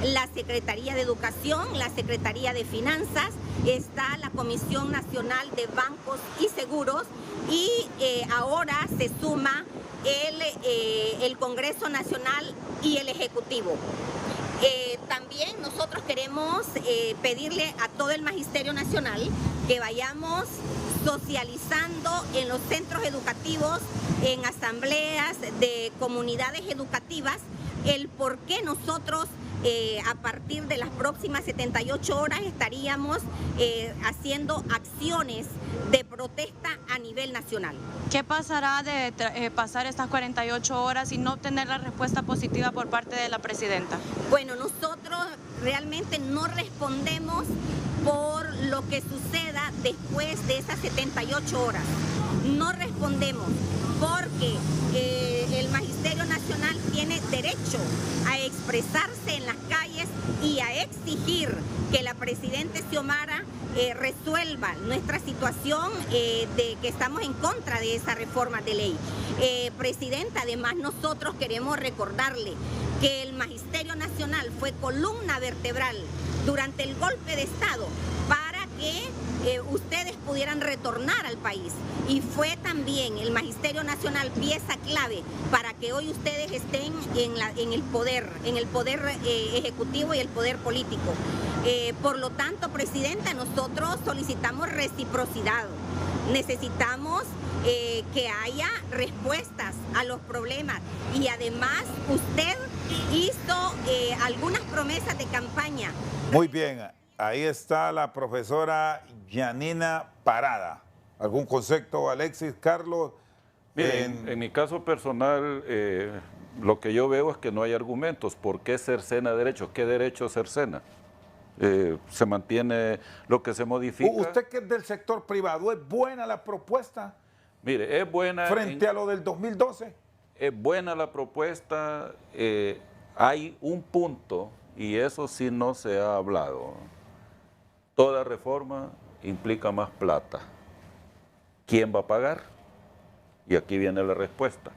Speaker 4: la Secretaría de Educación, la Secretaría de Finanzas, está la Comisión Nacional de Bancos y Seguros, y ahora se suma el Congreso Nacional y el Ejecutivo. También nosotros queremos pedirle a todo el Magisterio Nacional que vayamos socializando en los centros educativos, en asambleas de comunidades educativas, el por qué nosotros a partir de las próximas 78 horas estaríamos haciendo acciones de protesta a nivel nacional.
Speaker 5: ¿Qué pasará de pasar estas 48 horas y no obtener la respuesta positiva por parte de la presidenta?
Speaker 4: Bueno, nosotros realmente no respondemos por lo que suceda después de esas 78 horas. No respondemos porque el Magisterio Nacional tiene derecho a expresarse en las calles y a exigir que la presidenta Xiomara resuelva nuestra situación de que estamos en contra de esa reforma de ley. Presidenta, además nosotros queremos recordarle que el Magisterio Nacional fue columna vertebral durante el golpe de Estado para que ustedes pudieran retornar al país, y fue también el Magisterio Nacional pieza clave para que hoy ustedes estén en el poder ejecutivo y el poder político. Por lo tanto, presidenta, nosotros solicitamos reciprocidad. Necesitamos que haya respuestas a los problemas, y además usted hizo algunas promesas de campaña.
Speaker 1: Muy bien, ahí está la profesora Yanina Parada. ¿Algún concepto, Alexis, Carlos?
Speaker 3: Bien, en mi caso personal, lo que yo veo es que no hay argumentos. ¿Por qué cercena derechos? ¿Qué derecho cercena? Se mantiene lo que se modifica.
Speaker 1: Usted que es del sector privado, ¿es buena la propuesta?
Speaker 3: Mire, es buena.
Speaker 1: Frente a lo del 2012.
Speaker 3: Es buena la propuesta. Hay un punto, y eso sí no se ha hablado. Toda reforma implica más plata. ¿Quién va a pagar? Y aquí viene la respuesta.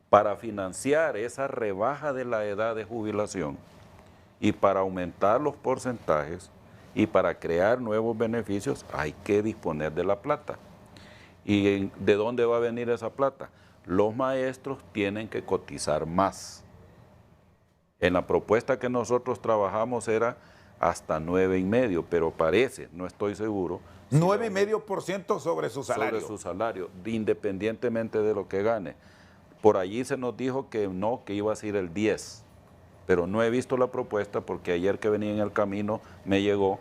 Speaker 3: Para financiar esa rebaja de la edad de jubilación y para aumentar los porcentajes y para crear nuevos beneficios, hay que disponer de la plata. ¿Y de dónde va a venir esa plata? Los maestros tienen que cotizar más. En la propuesta que nosotros trabajamos era hasta 9,5%, pero parece, no estoy seguro.
Speaker 1: 9,5% sobre su salario.
Speaker 3: Sobre su salario, independientemente de lo que gane. Por allí se nos dijo que no, que iba a ser el 10%, pero no he visto la propuesta porque ayer que venía en el camino me llegó,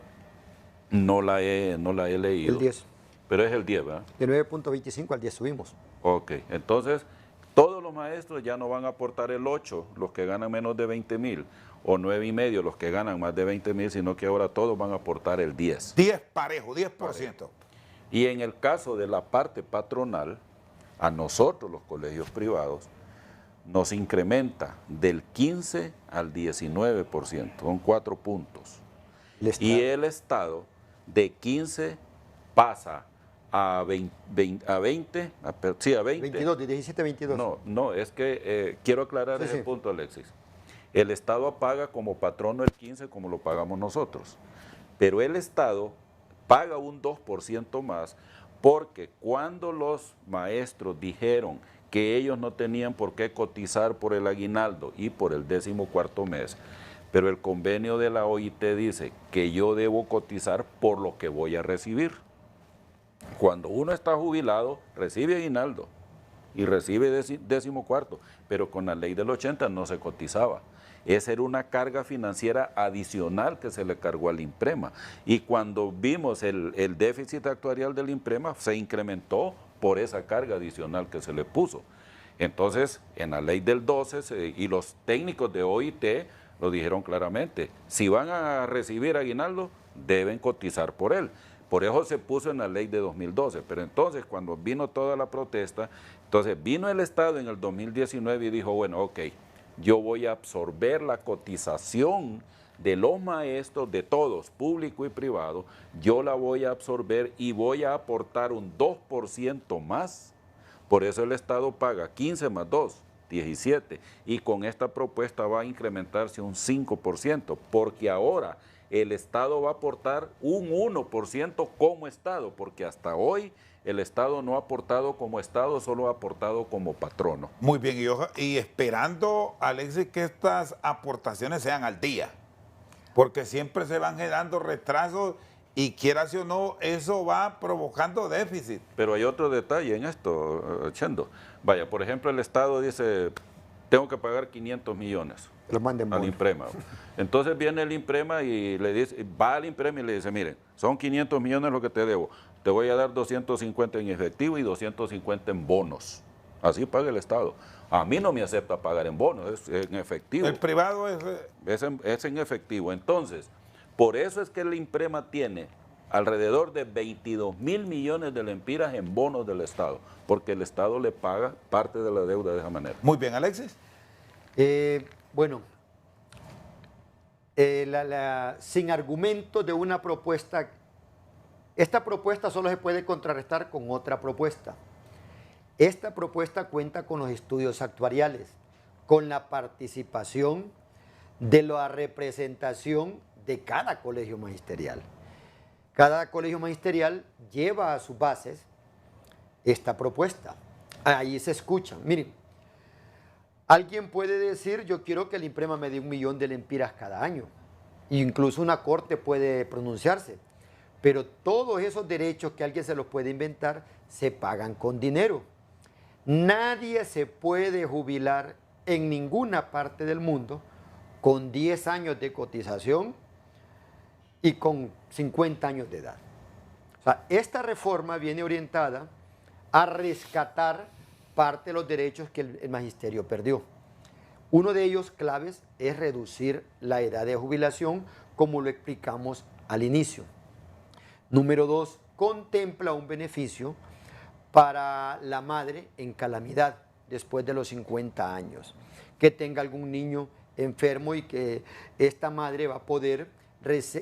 Speaker 3: no la he leído.
Speaker 2: El 10.
Speaker 3: Pero es el 10, ¿verdad?
Speaker 2: De 9.25 al 10 subimos.
Speaker 3: Ok, entonces todos los maestros ya no van a aportar el 8, los que ganan menos de 20,000, o 9,5, los que ganan más de 20,000, sino que ahora todos van a aportar el 10.
Speaker 1: 10 parejo, 10%.
Speaker 3: Parejo. Y en el caso de la parte patronal, a nosotros los colegios privados, nos incrementa del 15 al 19%, son 4 puntos. Y el Estado de 15 pasa a 20.
Speaker 2: 22, de 17 a 22.
Speaker 3: No, es que quiero aclarar ese punto, Alexis. El Estado paga como patrono el 15 como lo pagamos nosotros, pero el Estado paga un 2% más porque cuando los maestros dijeron que ellos no tenían por qué cotizar por el aguinaldo y por el 14º mes, pero el convenio de la OIT dice que yo debo cotizar por lo que voy a recibir. Cuando uno está jubilado, recibe aguinaldo y recibe 14º, pero con la ley del 80 no se cotizaba. Esa era una carga financiera adicional que se le cargó al INPREMA. Y cuando vimos el déficit actuarial del INPREMA, se incrementó por esa carga adicional que se le puso. Entonces, en la ley del 12, y los técnicos de OIT lo dijeron claramente, si van a recibir aguinaldo, deben cotizar por él. Por eso se puso en la ley de 2012, pero entonces cuando vino toda la protesta, entonces vino el Estado en el 2019 y dijo, bueno, ok, yo voy a absorber la cotización de los maestros, de todos, público y privado, yo la voy a absorber y voy a aportar un 2% más. Por eso el Estado paga 15 más 2, 17, y con esta propuesta va a incrementarse un 5%, porque ahora el Estado va a aportar un 1% como Estado, porque hasta hoy el Estado no ha aportado como Estado, solo ha aportado como patrono.
Speaker 1: Muy bien, y esperando, Alexis, que estas aportaciones sean al día, porque siempre se van generando retrasos y quieras o no, eso va provocando déficit.
Speaker 3: Pero hay otro detalle en esto, Chendo. Vaya, por ejemplo, el Estado dice, tengo que pagar 500 millones al INPREMA. Entonces viene el INPREMA y le dice, va al INPREMA y le dice, miren, son 500 millones lo que te debo, te voy a dar 250 en efectivo y 250 en bonos. Así paga el Estado. A mí no me acepta pagar en bonos, es en efectivo.
Speaker 1: El privado
Speaker 3: es en efectivo. Entonces, por eso es que el INPREMA tiene alrededor de 22,000 millones de lempiras en bonos del Estado, porque el Estado le paga parte de la deuda de esa manera.
Speaker 1: Muy bien, Alexis.
Speaker 2: Bueno, sin argumento de una propuesta, esta propuesta solo se puede contrarrestar con otra propuesta. Esta propuesta cuenta con los estudios actuariales, con la participación de la representación de cada colegio magisterial. Cada colegio magisterial lleva a sus bases esta propuesta. Ahí se escuchan. Miren, alguien puede decir, yo quiero que el INPREMA me dé 1 millón de lempiras cada año. Incluso una corte puede pronunciarse. Pero todos esos derechos que alguien se los puede inventar se pagan con dinero. Nadie se puede jubilar en ninguna parte del mundo con 10 años de cotización y con 50 años de edad. O sea, esta reforma viene orientada a rescatar parte de los derechos que el magisterio perdió. Uno de ellos claves es reducir la edad de jubilación, como lo explicamos al inicio. Número 2, contempla un beneficio para la madre en calamidad después de los 50 años, que tenga algún niño enfermo y que esta madre va a poder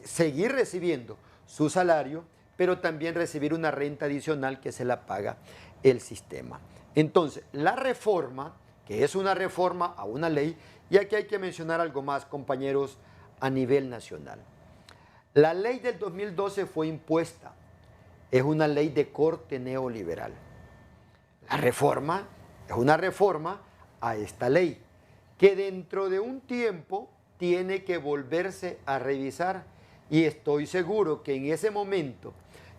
Speaker 2: seguir recibiendo su salario, pero también recibir una renta adicional que se la paga el sistema. Entonces, la reforma, que es una reforma a una ley, y aquí hay que mencionar algo más, compañeros, a nivel nacional. La ley del 2012 fue impuesta, es una ley de corte neoliberal. La reforma es una reforma a esta ley, que dentro de un tiempo tiene que volverse a revisar, y estoy seguro que en ese momento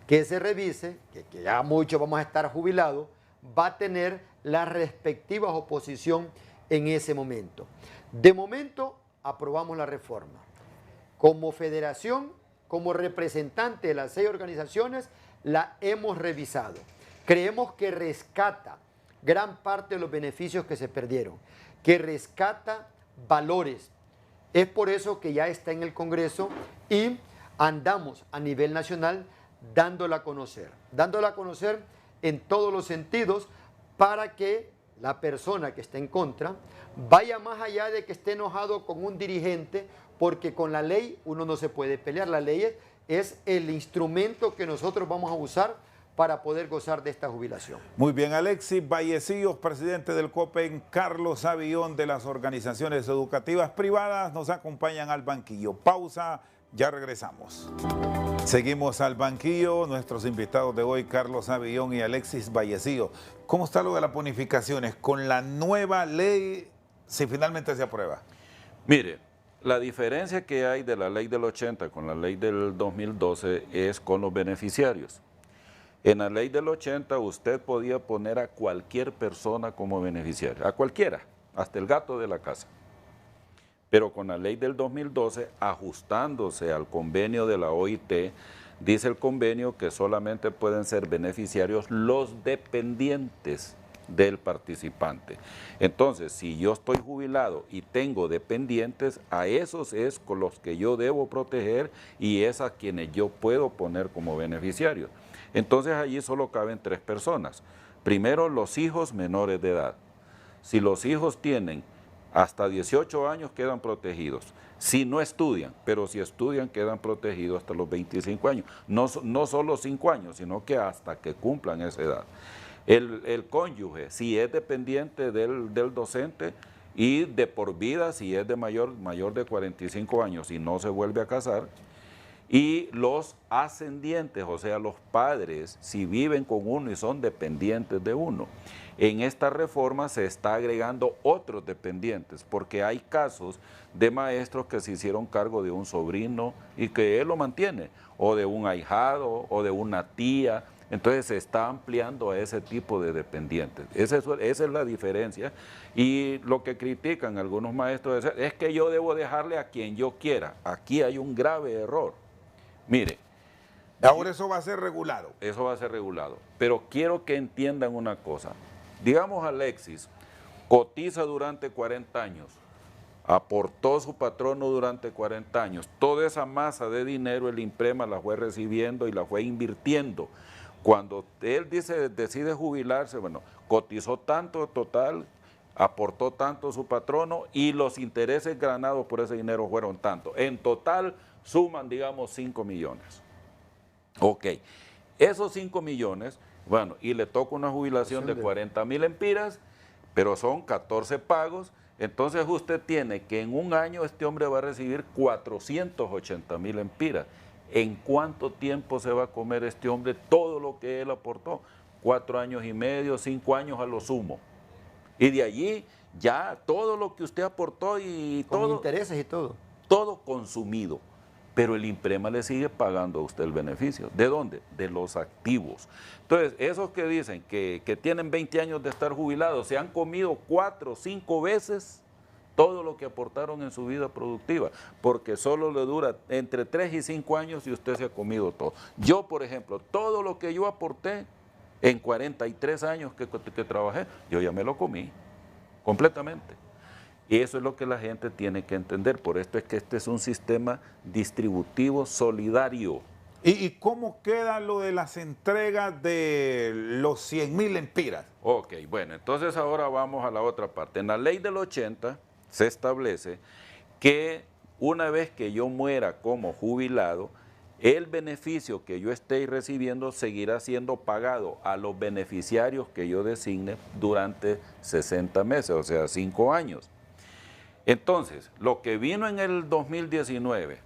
Speaker 2: que se revise, que ya muchos vamos a estar jubilados, va a tener la respectiva oposición en ese momento. De momento, aprobamos la reforma. Como federación, como representante de las 6 organizaciones, la hemos revisado. Creemos que rescata gran parte de los beneficios que se perdieron, que rescata valores. Es por eso que ya está en el Congreso y andamos a nivel nacional dándola a conocer en todos los sentidos, para que la persona que esté en contra vaya más allá de que esté enojado con un dirigente, porque con la ley uno no se puede pelear. La ley es el instrumento que nosotros vamos a usar para poder gozar de esta jubilación.
Speaker 1: Muy bien, Alexis Vallecillos, presidente del COPEN, Carlos Avillón de las organizaciones educativas privadas, nos acompañan al banquillo. Pausa, ya regresamos. Seguimos al banquillo, nuestros invitados de hoy, Carlos Avillón y Alexis Vallecillos. ¿Cómo está lo de las bonificaciones con la nueva ley, si finalmente se aprueba?
Speaker 3: Mire, la diferencia que hay de la ley del 80 con la ley del 2012 es con los beneficiarios. En la ley del 80 usted podía poner a cualquier persona como beneficiario, a cualquiera, hasta el gato de la casa. Pero con la ley del 2012, ajustándose al convenio de la OIT, dice el convenio que solamente pueden ser beneficiarios los dependientes del participante. Entonces, si yo estoy jubilado y tengo dependientes, a esos es con los que yo debo proteger y es a quienes yo puedo poner como beneficiarios. Entonces, allí solo caben 3 personas. Primero, los hijos menores de edad. Si los hijos tienen hasta 18 años, quedan protegidos. Si no estudian, pero si estudian, quedan protegidos hasta los 25 años. No solo 5 años, sino que hasta que cumplan esa edad. El cónyuge, si es dependiente del docente, y de por vida, si es de mayor de 45 años y no se vuelve a casar. Y los ascendientes, o sea, los padres, si viven con uno y son dependientes de uno. En esta reforma se está agregando otros dependientes, porque hay casos de maestros que se hicieron cargo de un sobrino y que él lo mantiene, o de un ahijado, o de una tía. Entonces se está ampliando a ese tipo de dependientes. Esa es la diferencia. Y lo que critican algunos maestros es que yo debo dejarle a quien yo quiera. Aquí hay un grave error. Mire.
Speaker 1: Ahora eso va a ser regulado.
Speaker 3: Eso va a ser regulado. Pero quiero que entiendan una cosa. Digamos, Alexis cotiza durante 40 años, aportó su patrono durante 40 años. Toda esa masa de dinero, el IMPREMA la fue recibiendo y la fue invirtiendo. Cuando él decide jubilarse, bueno, cotizó tanto total, aportó tanto su patrono y los intereses ganados por ese dinero fueron tanto. En total suman, digamos, 5 millones. Ok, esos 5 millones, bueno, y le toca una jubilación de 40.000 empiras, pero son 14 pagos. Entonces usted tiene que en un año este hombre va a recibir 480.000 empiras. ¿En cuánto tiempo se va a comer este hombre todo lo que él aportó? 4 años y medio, 5 años a lo sumo. Y de allí ya todo lo que usted aportó y
Speaker 2: con
Speaker 3: todo...
Speaker 2: intereses y todo.
Speaker 3: Todo consumido. pero el INPREMA le sigue pagando a usted el beneficio. ¿De dónde? De los activos. Entonces, esos que dicen que tienen 20 años de estar jubilados, se han comido 4 o 5 veces todo lo que aportaron en su vida productiva, porque solo le dura entre 3 y 5 años y usted se ha comido todo. Yo, por ejemplo, todo lo que yo aporté en 43 años que trabajé, yo ya me lo comí completamente. Y eso es lo que la gente tiene que entender. Por esto es que este es un sistema distributivo solidario.
Speaker 1: ¿Y cómo queda lo de las entregas de los 100.000 lempiras?
Speaker 3: Ok, bueno, entonces ahora vamos a la otra parte. En la ley del 80 se establece que una vez que yo muera como jubilado, el beneficio que yo esté recibiendo seguirá siendo pagado a los beneficiarios que yo designe durante 60 meses, o sea, 5 años. Entonces, lo que vino en el 2019,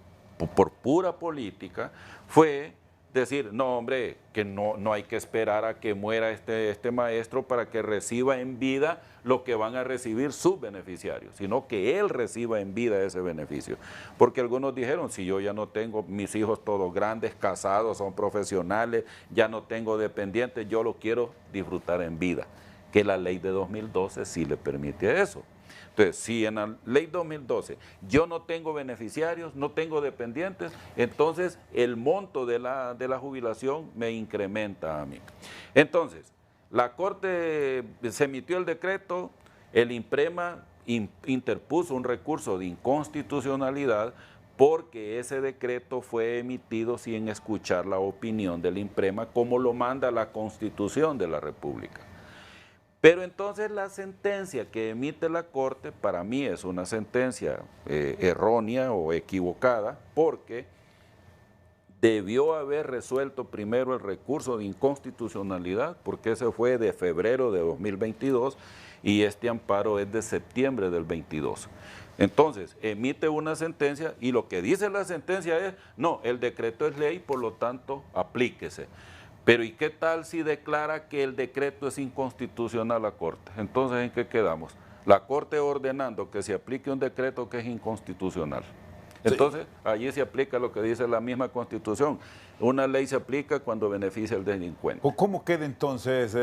Speaker 3: por pura política, fue decir, no hombre, que no hay que esperar a que muera este maestro para que reciba en vida lo que van a recibir sus beneficiarios, sino que él reciba en vida ese beneficio. Porque algunos dijeron, si yo ya no tengo mis hijos todos grandes, casados, son profesionales, ya no tengo dependientes, yo lo quiero disfrutar en vida, que la ley de 2012 sí le permite eso. Entonces, si en la ley 2012 yo no tengo beneficiarios, no tengo dependientes, entonces el monto de la jubilación me incrementa a mí. Entonces, la Corte se emitió el decreto, el INPREMA interpuso un recurso de inconstitucionalidad porque ese decreto fue emitido sin escuchar la opinión del INPREMA como lo manda la Constitución de la República. Pero entonces la sentencia que emite la Corte para mí es una sentencia errónea o equivocada porque debió haber resuelto primero el recurso de inconstitucionalidad porque ese fue de febrero de 2022 y este amparo es de septiembre del 22. Entonces, emite una sentencia y lo que dice la sentencia es, no, el decreto es ley, por lo tanto, aplíquese. Pero ¿y qué tal si declara que el decreto es inconstitucional la Corte? Entonces, ¿en qué quedamos? La Corte ordenando que se aplique un decreto que es inconstitucional. Entonces, allí se aplica lo que dice la misma Constitución. Una ley se aplica cuando beneficia al delincuente.
Speaker 1: ¿Cómo queda entonces,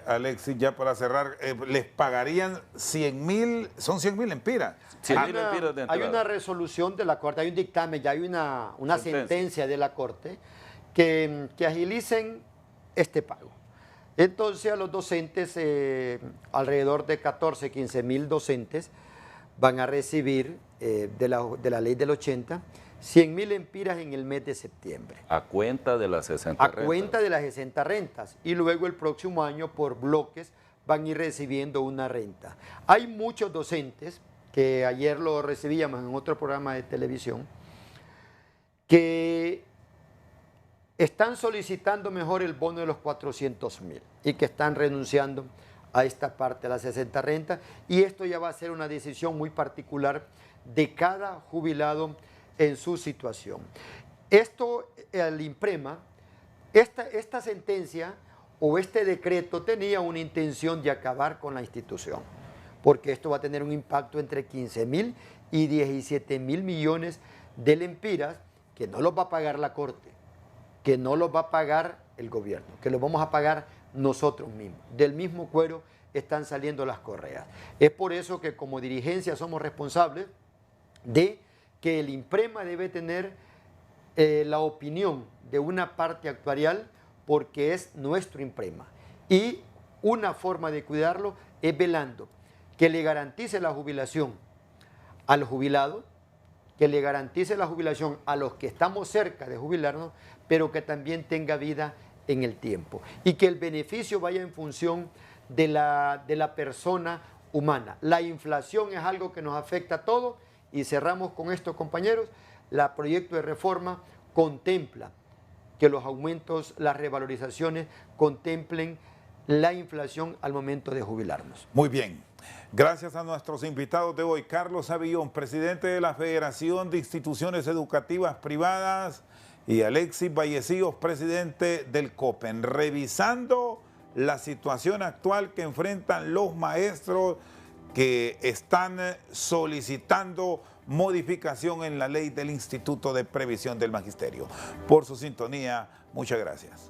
Speaker 1: Alexis, ya para cerrar? ¿Les pagarían 100.000? Son 100.000 lempiras.
Speaker 3: 100.000 lempiras de entrada.
Speaker 2: Hay una resolución de la Corte, hay un dictamen, ya hay una sentencia de la Corte que agilicen este pago. Entonces a los docentes, alrededor de 14, 15.000 docentes van a recibir de la ley del 80, 100.000 lempiras en el mes de septiembre.
Speaker 3: A cuenta de las 60 rentas.
Speaker 2: A cuenta de las 60 rentas. Y luego el próximo año por bloques van a ir recibiendo una renta. Hay muchos docentes, que ayer lo recibíamos en otro programa de televisión, que están solicitando mejor el bono de los 400.000 y que están renunciando a esta parte de las 60 rentas, y esto ya va a ser una decisión muy particular de cada jubilado en su situación. Esto, el INPREMA, esta sentencia o este decreto tenía una intención de acabar con la institución, porque esto va a tener un impacto entre 15.000 y 17.000 millones de lempiras que no los va a pagar la Corte, que no los va a pagar el gobierno, que los vamos a pagar nosotros mismos. Del mismo cuero están saliendo las correas. Es por eso que como dirigencia somos responsables de que el INPREMA debe tener la opinión de una parte actuarial porque es nuestro INPREMA. Y una forma de cuidarlo es velando que le garantice la jubilación al jubilado, que le garantice la jubilación a los que estamos cerca de jubilarnos, pero que también tenga vida en el tiempo y que el beneficio vaya en función de la persona humana. La inflación es algo que nos afecta a todos y cerramos con esto, compañeros. La proyecto de reforma contempla que los aumentos, las revalorizaciones contemplen la inflación al momento de jubilarnos.
Speaker 1: Muy bien. Gracias a nuestros invitados de hoy. Carlos Avillón, presidente de la Federación de Instituciones Educativas Privadas, y Alexis Vallecillos, presidente del COPEN, revisando la situación actual que enfrentan los maestros que están solicitando modificación en la ley del Instituto de Previsión del Magisterio. Por su sintonía, muchas gracias.